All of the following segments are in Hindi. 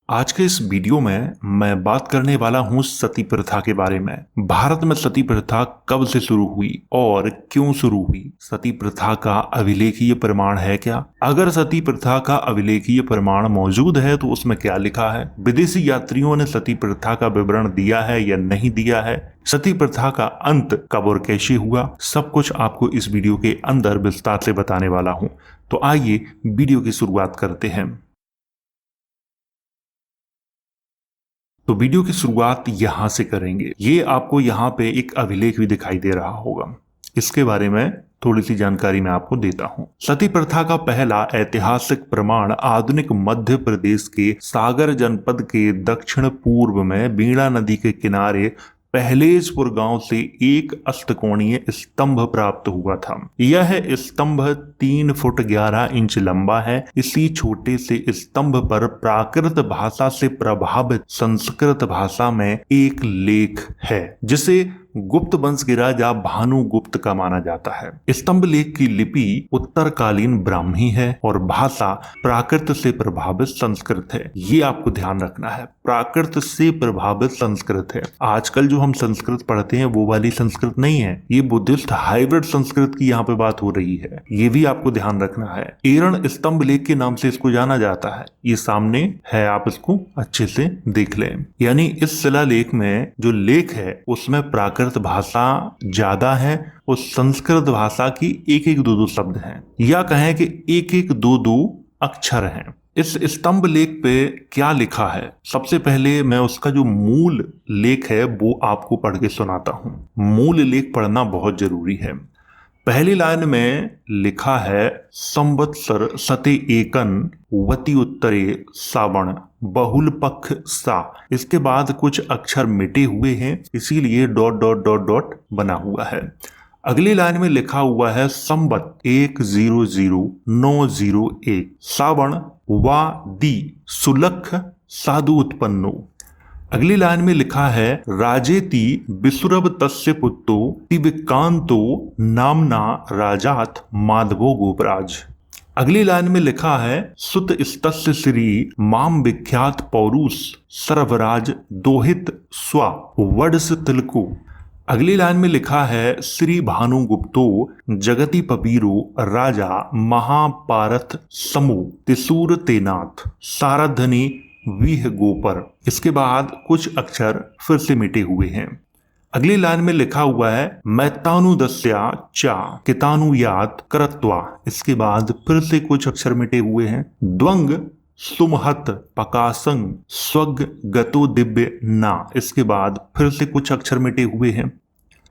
आज के इस वीडियो में मैं बात करने वाला हूं सती प्रथा के बारे में। भारत में सती प्रथा कब से शुरू हुई और क्यों शुरू हुई? सती प्रथा का अभिलेखीय प्रमाण है क्या? अगर सती प्रथा का अभिलेखीय प्रमाण मौजूद है तो उसमें क्या लिखा है? विदेशी यात्रियों ने सती प्रथा का विवरण दिया है या नहीं दिया है? सती प्रथा का अंत कब और कैसे हुआ? सब कुछ आपको इस वीडियो के अंदर विस्तार से बताने वाला हूं। तो आइए वीडियो की शुरुआत करते हैं। तो वीडियो की शुरुआत यहां से करेंगे। ये आपको यहाँ पे एक अभिलेख भी दिखाई दे रहा होगा। इसके बारे में थोड़ी सी जानकारी मैं आपको देता हूं। सती प्रथा का पहला ऐतिहासिक प्रमाण आधुनिक मध्य प्रदेश के सागर जनपद के दक्षिण पूर्व में बीणा नदी के किनारे पहलेजपुर गांव से एक अष्टकोणीय स्तंभ प्राप्त हुआ था। यह स्तंभ 3 फुट 11 इंच लंबा है। इसी छोटे से स्तंभ पर प्राकृत भाषा से प्रभावित संस्कृत भाषा में एक लेख है जिसे गुप्त वंश के राजा भानुगुप्त का माना जाता है। स्तंभ लेख की लिपि उत्तरकालीन ब्राह्मी है और भाषा प्राकृत से प्रभावित संस्कृत है। ये आपको ध्यान रखना है, प्राकृत से प्रभावित संस्कृत है। आजकल जो हम संस्कृत पढ़ते हैं वो वाली संस्कृत नहीं है, ये बुद्धिस्ट हाइब्रिड संस्कृत की यहाँ पे बात हो रही है। ये भी आपको ध्यान रखना है। एरण स्तंभ लेख के नाम से इसको जाना जाता है। ये सामने है, आप इसको अच्छे से देख लें। यानी इस शिलालेख में जो लेख है उसमें प्राकृत भाषा ज्यादा है और संस्कृत भाषा की एक एक दो दो शब्द हैं, या कहें कि एक एक दो दो अक्षर हैं। इस स्तंभ लेख पे क्या लिखा है, सबसे पहले मैं उसका जो मूल लेख है वो आपको पढ़ के सुनाता हूं। मूल लेख पढ़ना बहुत जरूरी है। पहली लाइन में लिखा है, संवत्सर सते एकन वति उत्तरे सावण बहुल पक्ष सा। इसके बाद कुछ अक्षर मिटे हुए हैं, इसीलिए डॉट डॉट डॉट डॉट बना हुआ है। अगली लाइन में लिखा हुआ है, संवत 1000901 सावण वा दी सुलख साधु उत्पन्नो। अगली लाइन में लिखा है, राजेति विसुरभ तस्य पुत्रो तिविकांतो नामना राजात माधवो गोपराज। अगली लाइन में लिखा है, सुत स्तस्य श्री माम विख्यात पौरुष सर्वराज दोहित स्वा वडस तिलको। अगली लाइन में लिखा है, श्री भानुगुप्तो जगति पबीरो राजा महापारथ समो तिसूर तेनाथ साराधनी विह गोपर। इसके बाद कुछ अक्षर फिर से मिटे हुए हैं। अगली लाइन में लिखा हुआ है, मैतानुदस्या चा कितानुयात करत्वा। इसके बाद फिर से कुछ अक्षर मिटे हुए हैं। द्वंग सुमहत पकासंग स्वग गतो दिव्य ना। इसके बाद फिर से कुछ अक्षर मिटे हुए हैं।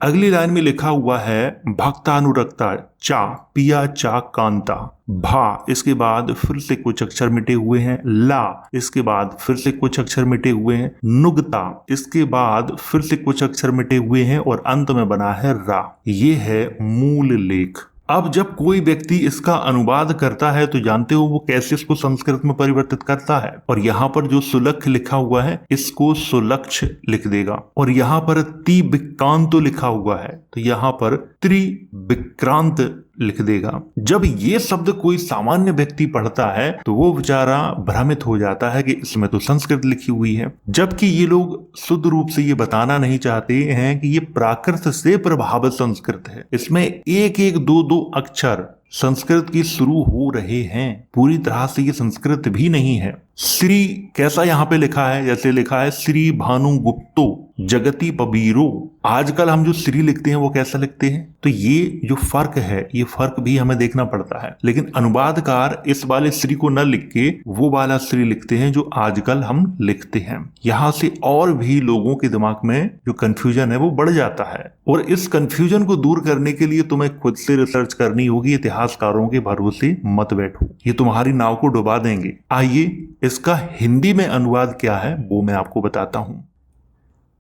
अगली लाइन में लिखा हुआ है, भक्तानुरक्ता चा पिया चा कांता भा। इसके बाद फिर से कुछ अक्षर मिटे हुए हैं। ला, इसके बाद फिर से कुछ अक्षर मिटे हुए हैं। नुगता, इसके बाद फिर से कुछ अक्षर मिटे हुए हैं और अंत में बना है रा। ये है मूल लेख। अब जब कोई व्यक्ति इसका अनुवाद करता है तो जानते हो वो कैसे इसको संस्कृत में परिवर्तित करता है। और यहाँ पर जो सुलक्ष लिखा हुआ है इसको सुलक्ष लिख देगा, और यहाँ पर तिविक्रांत लिखा हुआ है तो यहाँ पर त्रिविक्रांत लिख देगा। जब ये शब्द कोई सामान्य व्यक्ति पढ़ता है तो वो बेचारा भ्रमित हो जाता है कि इसमें तो संस्कृत लिखी हुई है, जबकि ये लोग शुद्ध रूप से ये बताना नहीं चाहते हैं कि ये प्राकृत से प्रभावित संस्कृत है। इसमें एक एक दो दो अक्षर संस्कृत की शुरू हो रहे हैं, पूरी तरह से ये संस्कृत भी नहीं है। श्री कैसा यहाँ पे लिखा है, जैसे लिखा है, श्री भानुगुप्तो जगति पबीरो। आजकल हम जो श्री लिखते हैं वो कैसा लिखते हैं, तो ये जो फर्क है ये फर्क भी हमें देखना पड़ता है। लेकिन अनुवादकार इस वाले श्री को न लिख के वो वाला श्री लिखते हैं जो आजकल हम लिखते हैं। यहाँ से और भी लोगों के दिमाग में जो कंफ्यूजन है वो बढ़ जाता है, और इस कंफ्यूजन को दूर करने के लिए तुम्हें खुद से रिसर्च करनी होगी। इतिहासकारों के भरोसे मत बैठो, ये तुम्हारी नाव को डुबा देंगे। आइए इसका हिंदी में अनुवाद क्या है वो मैं आपको बताता हूं।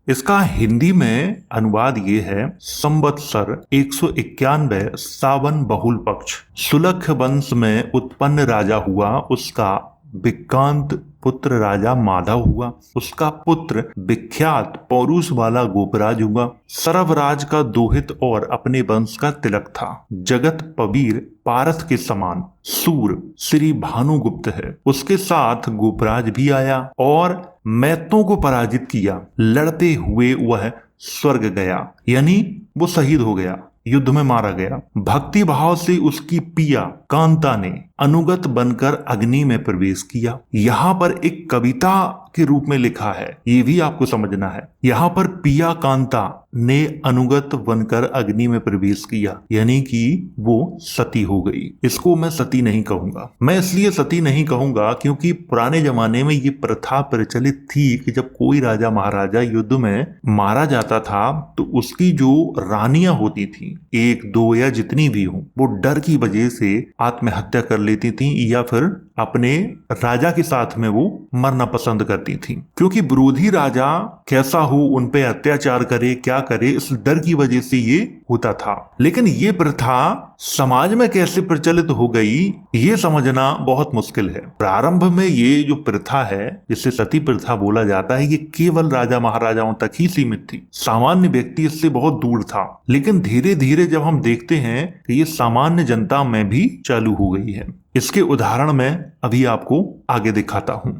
इसका हिंदी में अनुवाद ये है, संवत्सर 191 सावन बहुल पक्ष सुलख वंश में उत्पन्न राजा हुआ, उसका विक्रांत पुत्र राजा माधव हुआ। उसका पुत्र विख्यात पौरुष वाला गोपराज हुआ। सरवराज का दोहित और अपने वंश का तिलक था। जगत पवीर पारथ के समान सूर श्री भानुगुप्त है। उसके साथ गोपराज भी आया और मैत्तों को पराजित किया। लड़ते हुए वह स्वर्ग गया, यानी वो शहीद हो गया, युद्ध में मारा गया। भक्ति भाव से उसकी पिया कांता ने अनुगत बनकर अग्नि में प्रवेश किया। यहाँ पर एक कविता के रूप में लिखा है, ये भी आपको समझना है। यहाँ पर पिया कांता ने अनुगत बनकर अग्नि में प्रवेश किया, यानी कि वो सती हो गई। इसको मैं सती नहीं कहूंगा। मैं इसलिए सती नहीं कहूंगा क्योंकि पुराने जमाने में ये प्रथा प्रचलित थी कि जब कोई राजा महाराजा युद्ध में मारा जाता था तो उसकी जो रानियां होती थी, एक दो या जितनी भी हो, वो डर की वजह से आत्महत्या कर लेती थी या फिर अपने राजा के साथ में वो मरना पसंद करती थी, क्योंकि विरोधी राजा कैसा हो, उन पे अत्याचार करे, क्या करे, इस डर की वजह से ये होता था। लेकिन ये प्रथा समाज में कैसे प्रचलित हो गई, ये समझना बहुत मुश्किल है। प्रारंभ में ये जो प्रथा है, जिसे सती प्रथा बोला जाता है, ये केवल राजा महाराजाओं तक ही सीमित थी। सामान्य व्यक्ति इससे बहुत दूर था। लेकिन धीरे धीरे जब हम देखते हैं कि ये सामान्य जनता में भी चालू हो गई है। इसके उदाहरण मैं अभी आपको आगे दिखाता हूं।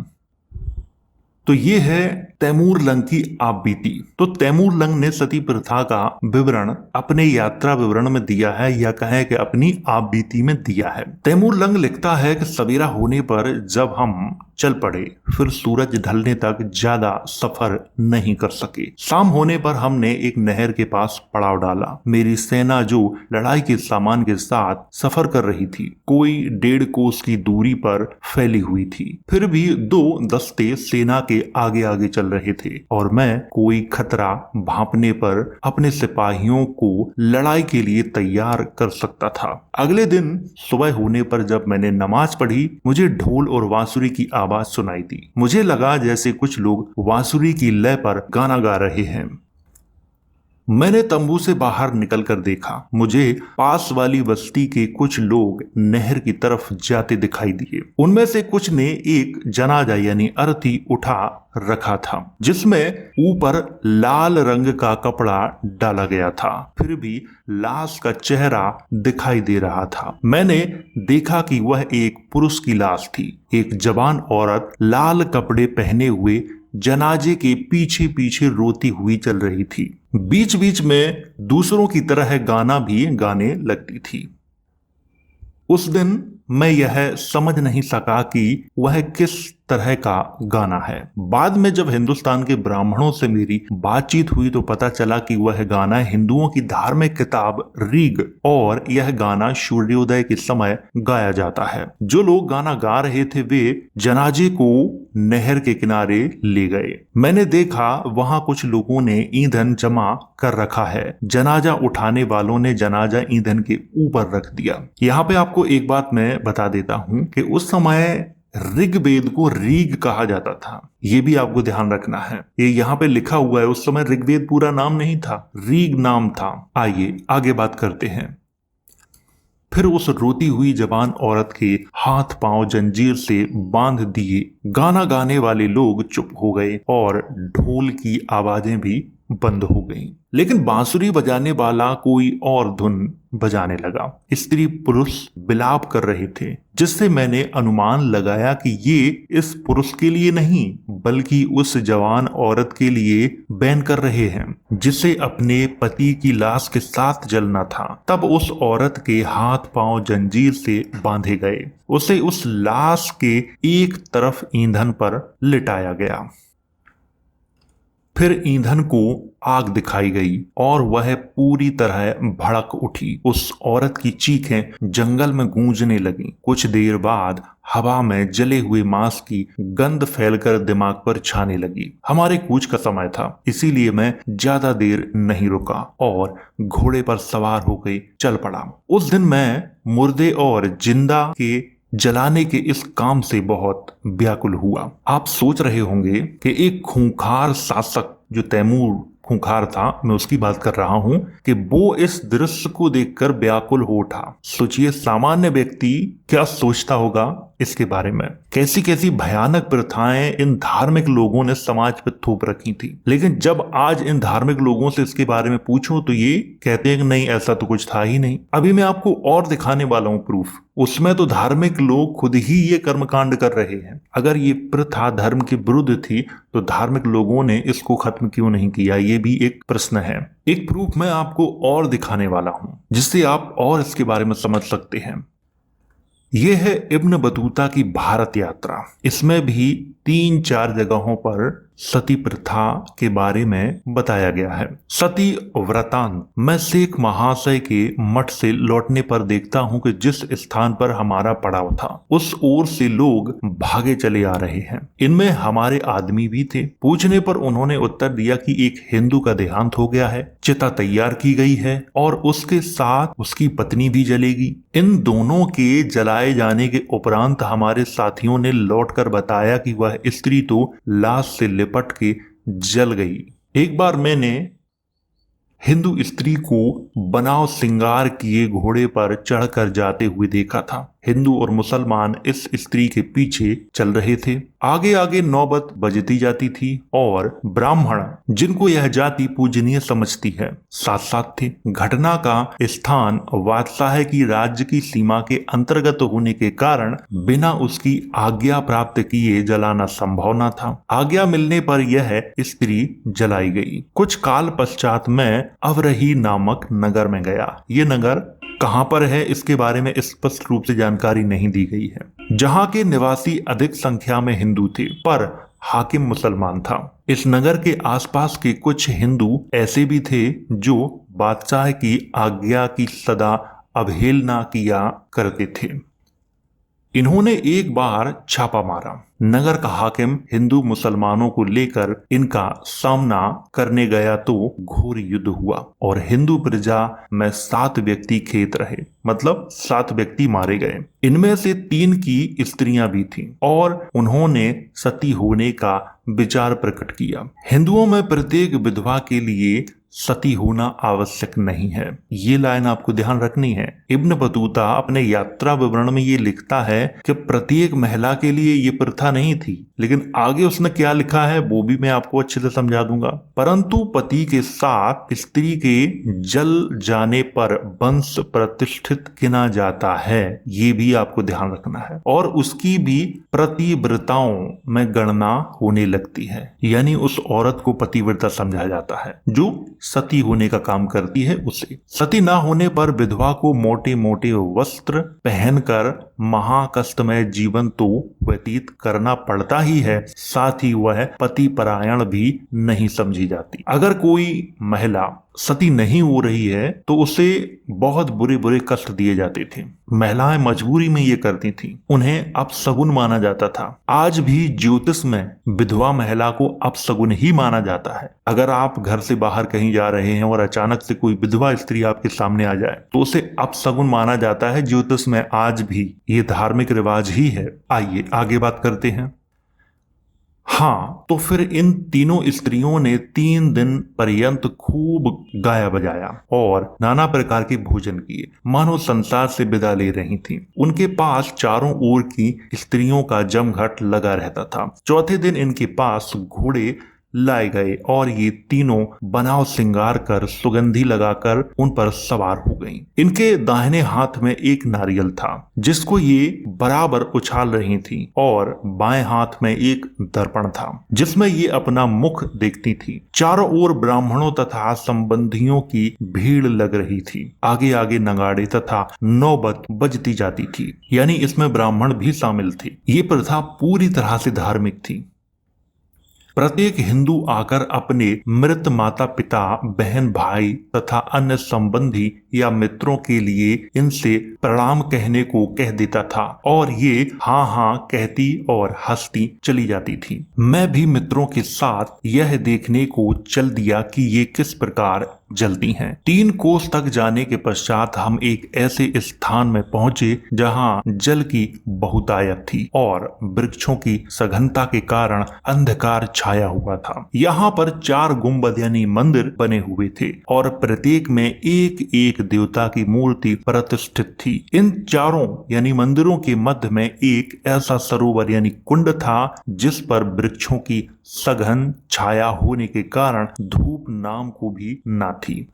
तो ये है तैमूर लंग की आप बीती। तो तैमूर लंग ने सती प्रथा का विवरण अपने यात्रा विवरण में दिया है, या कहें कि अपनी आप बीती में दिया है। तैमूर लंग लिखता है कि सवेरा होने पर जब हम चल पड़े, फिर सूरज ढलने तक ज्यादा सफर नहीं कर सके। शाम होने पर हमने एक नहर के पास पड़ाव डाला। मेरी सेना जो लड़ाई के सामान के साथ सफर कर रही थी, कोई 1.5 कोस की दूरी पर फैली हुई थी। फिर भी 2 दस्ते सेना के आगे आगे चल रहे थे और मैं कोई खतरा भांपने पर अपने सिपाहियों को लड़ाई के लिए तैयार कर सकता था। अगले दिन सुबह होने पर जब मैंने नमाज पढ़ी, मुझे ढोल और बांसुरी की आवाज सुनाई दी। मुझे लगा जैसे कुछ लोग बांसुरी की लय पर गाना गा रहे हैं। मैंने तंबू से बाहर निकलकर देखा। मुझे पास वाली बस्ती के कुछ लोग नहर की तरफ जाते दिखाई दिए। उनमें से कुछ ने एक जनाजा यानी अर्थी उठा रखा था, जिसमें ऊपर लाल रंग का कपड़ा डाला गया था। फिर भी लाश का चेहरा दिखाई दे रहा था। मैंने देखा कि वह एक पुरुष की लाश थी। एक जवान औरत लाल कपड़े पहने हुए जनाजे के पीछे पीछे रोती हुई चल रही थी। बीच बीच में दूसरों की तरह गाना भी गाने लगती थी। उस दिन मैं यह समझ नहीं सका कि वह किस तरह का गाना है। बाद में जब हिंदुस्तान के ब्राह्मणों से मेरी बातचीत हुई तो पता चला कि वह गाना हिंदुओं की धार्मिक किताब ऋग, और यह गाना सूर्योदय के समय गाया जाता है। जो लोग गाना गा रहे थे वे जनाजे को नहर के किनारे ले गए। मैंने देखा वहां कुछ लोगों ने ईंधन जमा कर रखा है। जनाजा उठाने वालों ने जनाजा ईंधन के ऊपर रख दिया। यहाँ पे आपको एक बात मैं बता देता हूं कि उस समय ऋग्वेद को रीग कहा जाता था। ये भी आपको ध्यान रखना है। ये यहाँ पे लिखा हुआ है, उस समय ऋग्वेद पूरा नाम नहीं था, रीग नाम था। आइए आगे बात करते हैं। फिर उस रोती हुई जवान औरत के हाथ पांव जंजीर से बांध दिए। गाना गाने वाले लोग चुप हो गए और ढोल की आवाजें भी बंद हो गईं। लेकिन बांसुरी बजाने वाला कोई और धुन बजाने लगा। स्त्री पुरुष विलाप कर रहे थे, जिससे मैंने अनुमान लगाया कि ये इस पुरुष के लिए नहीं बल्कि उस जवान औरत के लिए बैन कर रहे हैं जिसे अपने पति की लाश के साथ जलना था। तब उस औरत के हाथ पांव जंजीर से बांधे गए। उसे उस लाश के एक तरफ ईंधन पर लिटाया गया। फिर ईंधन को आग दिखाई गई और वह पूरी तरह भड़क उठी। उस औरत की चीखें जंगल में गूंजने लगीं। कुछ देर बाद हवा में जले हुए मांस की गंध फैलकर दिमाग पर छाने लगी। हमारे कूच का समय था, इसीलिए मैं ज्यादा देर नहीं रुका और घोड़े पर सवार होकर चल पड़ा। उस दिन मैं मुर्दे और जिंदा के जलाने के इस काम से बहुत व्याकुल हुआ। आप सोच रहे होंगे कि एक खूंखार शासक, जो तैमूर खूंखार था, मैं उसकी बात कर रहा हूं, कि वो इस दृश्य को देखकर व्याकुल हो उठा। सोचिए सामान्य व्यक्ति क्या सोचता होगा इसके बारे में। कैसी कैसी भयानक प्रथाएं इन धार्मिक लोगों ने समाज पर थोप रखी थी, लेकिन जब आज इन धार्मिक लोगों से इसके बारे में पूछो तो ये कहते हैं कि नहीं, ऐसा तो कुछ था ही नहीं। अभी मैं आपको और दिखाने वाला हूं प्रूफ। उसमें तो धार्मिक लोग खुद ही ये कर्मकांड कर रहे हैं। अगर ये प्रथा धर्म के विरुद्ध थी तो धार्मिक लोगों ने इसको खत्म क्यों नहीं किया, ये भी एक प्रश्न है। एक प्रूफ मैं आपको और दिखाने वाला हूं जिससे आप और इसके बारे में समझ सकते हैं। यह है इब्न बतूता की भारत यात्रा। इसमें भी 3-4 जगहों पर सती प्रथा के बारे में बताया गया है। सती व्रतांत मैं शेख महाशय के मठ से लौटने पर देखता हूं कि जिस स्थान पर हमारा पड़ाव था उस ओर से लोग भागे चले आ रहे हैं। इनमें हमारे आदमी भी थे। पूछने पर उन्होंने उत्तर दिया कि एक हिंदू का देहांत हो गया है, चिता तैयार की गई है और उसके साथ उसकी पत्नी भी जलेगी। इन दोनों के जलाए जाने के उपरांत हमारे साथियों ने लौटकर बताया कि वह स्त्री तो लाश से लिपट के जल गई। एक बार मैंने हिंदू स्त्री को बनाव श्रृंगार किए घोड़े पर चढ़कर जाते हुए देखा था। हिंदू और मुसलमान इस स्त्री के पीछे चल रहे थे। आगे आगे नौबत बजती जाती थी और ब्राह्मण, जिनको यह जाति पूजनीय समझती है, साथ साथ थे। घटना का स्थान बादशाह की राज्य की सीमा के अंतर्गत होने के कारण बिना उसकी आज्ञा प्राप्त किए जलाना संभव न था। आज्ञा मिलने पर यह स्त्री जलाई गई। कुछ काल पश्चात मैं अवरही नामक नगर में गया। ये नगर कहां पर है इसके बारे में स्पष्ट रूप से जानकारी नहीं दी गई है। जहां के निवासी अधिक संख्या में हिंदू थे पर हाकिम मुसलमान था। इस नगर के आसपास के कुछ हिंदू ऐसे भी थे जो बादशाह की आज्ञा की सदा अवहेलना किया करते थे। इन्होंने एक बार छापा मारा। नगर का हाकिम हिंदू मुसलमानों को लेकर इनका सामना करने गया तो घोर युद्ध हुआ और हिंदू प्रजा में 7 व्यक्ति खेत रहे, मतलब 7 व्यक्ति मारे गए। इनमें से 3 की स्त्रियां भी थीं और उन्होंने सती होने का विचार प्रकट किया। हिंदुओं में प्रत्येक विधवा के लिए सती होना आवश्यक नहीं है। ये लाइन आपको ध्यान रखनी है। इब्न बतूता अपने यात्रा विवरण में ये लिखता है कि प्रत्येक महिला के लिए ये प्रथा नहीं थी, लेकिन आगे उसने क्या लिखा है वो भी मैं आपको अच्छे से समझा दूंगा। परंतु पति के साथ स्त्री के जल जाने पर वंश प्रतिष्ठित गिना जाता है, ये भी आपको ध्यान रखना है, और उसकी भी पतिव्रताओं में गणना होने लगती है। यानी उस औरत को पतिव्रता समझा जाता है जो सती होने का काम करती है उसे। सती ना होने पर विधवा को मोटे मोटे वस्त्र पहनकर महाकष्टमय जीवन तो व्यतीत करना पड़ता ही है, साथ ही वह पति परायण भी नहीं समझी जाती। अगर कोई महिला सती नहीं हो रही है तो उसे बहुत बुरे बुरे कष्ट दिए जाते थे। महिलाएं मजबूरी में ये करती थी, उन्हें अपशगुन माना जाता था। आज भी ज्योतिष में विधवा महिला को अपशगुन ही माना जाता है। अगर आप घर से बाहर कहीं जा रहे हैं और अचानक से कोई विधवा स्त्री आपके सामने आ जाए तो उसे अपशगुन माना जाता है। ज्योतिष में आज भी ये धार्मिक रिवाज ही है। आइए आगे बात करते हैं। हाँ, तो फिर इन तीनों स्त्रियों ने 3 दिन पर्यंत खूब गाया बजाया और नाना प्रकार के भोजन किए, मानो संसार से विदा ले रही थीं। उनके पास चारों ओर की स्त्रियों का जमघट लगा रहता था। चौथे दिन इनके पास घोड़े लाए गए और ये तीनों बनाव श्रृंगार कर सुगंधी लगाकर उन पर सवार हो गईं। इनके दाहिने हाथ में एक नारियल था जिसको ये बराबर उछाल रही थी और बाएं हाथ में एक दर्पण था जिसमें ये अपना मुख देखती थी। चारों ओर ब्राह्मणों तथा संबंधियों की भीड़ लग रही थी। आगे आगे नगाड़े तथा नौबत बजती जाती थी, यानी इसमें ब्राह्मण भी शामिल थे। ये प्रथा पूरी तरह से धार्मिक थी। प्रत्येक हिंदू आकर अपने मृत माता पिता, बहन भाई तथा अन्य संबंधी या मित्रों के लिए इनसे प्रणाम कहने को कह देता था और ये हाँ हाँ कहती और हंसती चली जाती थी। मैं भी मित्रों के साथ यह देखने को चल दिया कि ये किस प्रकार जलती हैं। 3 कोस तक जाने के पश्चात हम एक ऐसे स्थान में पहुंचे जहां जल की बहुतायत थी और वृक्षों की सघनता के कारण अंधकार छाया हुआ था। यहाँ पर 4 गुंबद यानी मंदिर बने हुए थे और प्रत्येक में एक एक देवता की मूर्ति प्रतिष्ठित थी। इन चारों यानी मंदिरों के मध्य में एक ऐसा सरोवर यानी कुंड था जिस पर वृक्षों की सघन छाया होने के कारण धूप नाम को भी ना थी।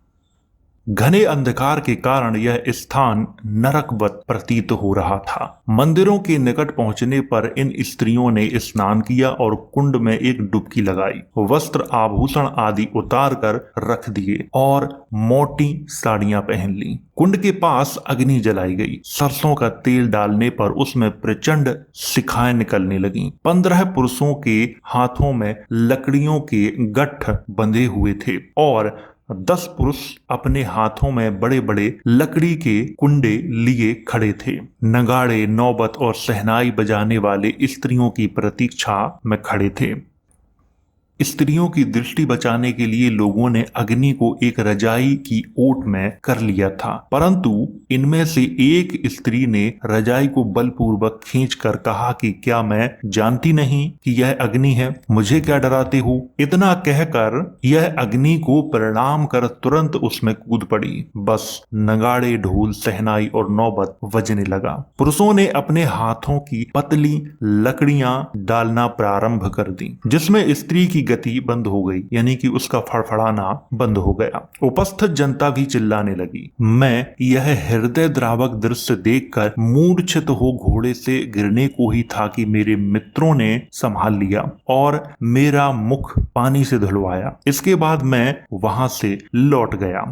घने अंधकार के कारण यह स्थान नरकवत प्रतीत हो रहा था। मंदिरों के निकट पहुंचने पर इन स्त्रियों ने स्नान किया और कुंड में एक डुबकी लगाई, वस्त्र आभूषण आदि उतार कर रख दिए और मोटी साड़ियां पहन ली। कुंड के पास अग्नि जलाई गई। सरसों का तेल डालने पर उसमें प्रचंड शिखाएं निकलने लगीं। 15 पुरुषों के हाथों में लकड़ियों के गट्ठ बंधे हुए थे और 10 पुरुष अपने हाथों में बड़े बड़े लकड़ी के कुंडे लिए खड़े थे। नगाड़े, नौबत और शहनाई बजाने वाले स्त्रियों की प्रतीक्षा में खड़े थे। स्त्रियों की दृष्टि बचाने के लिए लोगों ने अग्नि को एक रजाई की ओट में कर लिया था, परंतु इनमें से एक स्त्री ने रजाई को बलपूर्वक खींचकर कहा कि क्या मैं जानती नहीं कि यह अग्नि है? मुझे क्या डराते हो? इतना कहकर यह अग्नि को प्रणाम कर तुरंत उसमें कूद पड़ी। बस नगाड़े, ढोल, सहनाई और नौबत बजने लगा। पुरुषों ने अपने हाथों की पतली लकड़ियां डालना प्रारंभ कर दी, जिसमें स्त्री की गति बंद हो गई, यानी कि उसका फड़फड़ाना बंद हो गया। उपस्थित जनता भी चिल्लाने लगी। मैं यह हृदय द्रावक दृश्य देखकर मूर्छित हो घोड़े से गिरने को ही था कि मेरे मित्रों ने संभाल लिया और मेरा मुख पानी से धुलवाया। इसके बाद मैं वहां से लौट गया।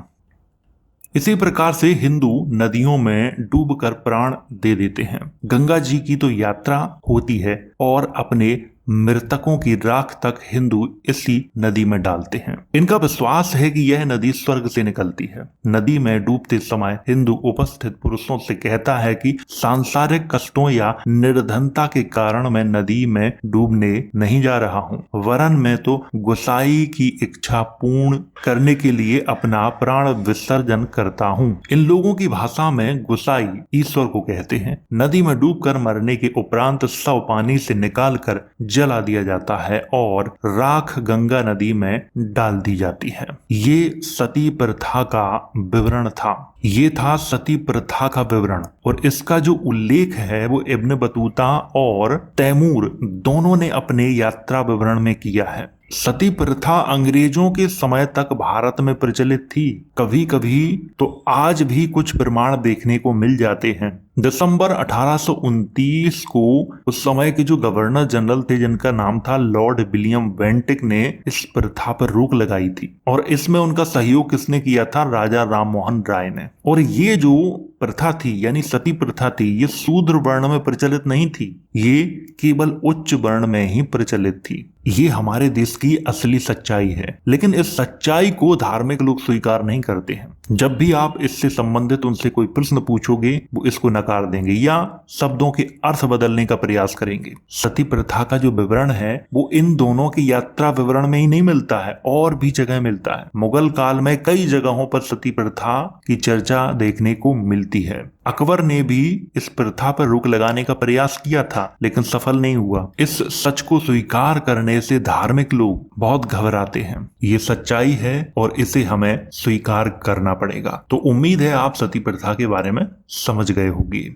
इसी प्रकार से हिंदू नदियों में डूबकर प्राण दे देते हैं। गंगा जी की तो यात्रा होती है और अपने मृतकों की राख तक हिंदू इसी नदी में डालते हैं। इनका विश्वास है कि यह नदी स्वर्ग से निकलती है। नदी में डूबते समय हिंदू उपस्थित पुरुषों से कहता है कि सांसारिक कष्टों या निर्धनता के कारण मैं नदी में डूबने नहीं जा रहा हूँ, वरन मैं तो गोसाई की इच्छा पूर्ण करने के लिए अपना प्राण विसर्जन करता हूँ। इन लोगों की भाषा में गोसाई ईश्वर को कहते हैं। नदी में डूबकर मरने के उपरांत शव पानी से निकालकर जला दिया जाता है और राख गंगा नदी में डाल दी जाती है। ये सती प्रथा का विवरण था। ये था सती प्रथा का विवरण और इसका जो उल्लेख है वो इब्न बतूता और तैमूर दोनों ने अपने यात्रा विवरण में किया है। सती प्रथा अंग्रेजों के समय तक भारत में प्रचलित थी। कभी कभी तो आज भी कुछ प्रमाण देखने को मिल जाते हैं। दिसंबर 1829 को उस समय के जो गवर्नर जनरल थे, जिनका नाम था लॉर्ड विलियम वेंटिक, ने इस प्रथा पर रोक लगाई थी और इसमें उनका सहयोग किसने किया था? राजा राममोहन राय ने। और ये जो प्रथा थी यानी सती प्रथा थी, ये शूद्र वर्ण में प्रचलित नहीं थी, ये केवल उच्च वर्ण में ही प्रचलित थी। ये हमारे देश की असली सच्चाई है, लेकिन इस सच्चाई को धार्मिक लोग स्वीकार नहीं करते हैं। जब भी आप इससे संबंधित उनसे कोई प्रश्न पूछोगे, वो इसको नकार देंगे या शब्दों के अर्थ बदलने का प्रयास करेंगे। सती प्रथा का जो विवरण है वो इन दोनों की यात्रा विवरण में ही नहीं मिलता है, और भी जगह मिलता है। मुगल काल में कई जगहों पर सती प्रथा की चर्चा देखने को मिलती है। अकबर ने भी इस प्रथा पर रोक लगाने का प्रयास किया था, लेकिन सफल नहीं हुआ। इस सच को स्वीकार करने से धार्मिक लोग बहुत घबराते हैं। ये सच्चाई है और इसे हमें स्वीकार करना पड़ेगा। तो उम्मीद है आप सती प्रथा के बारे में समझ गए होंगे।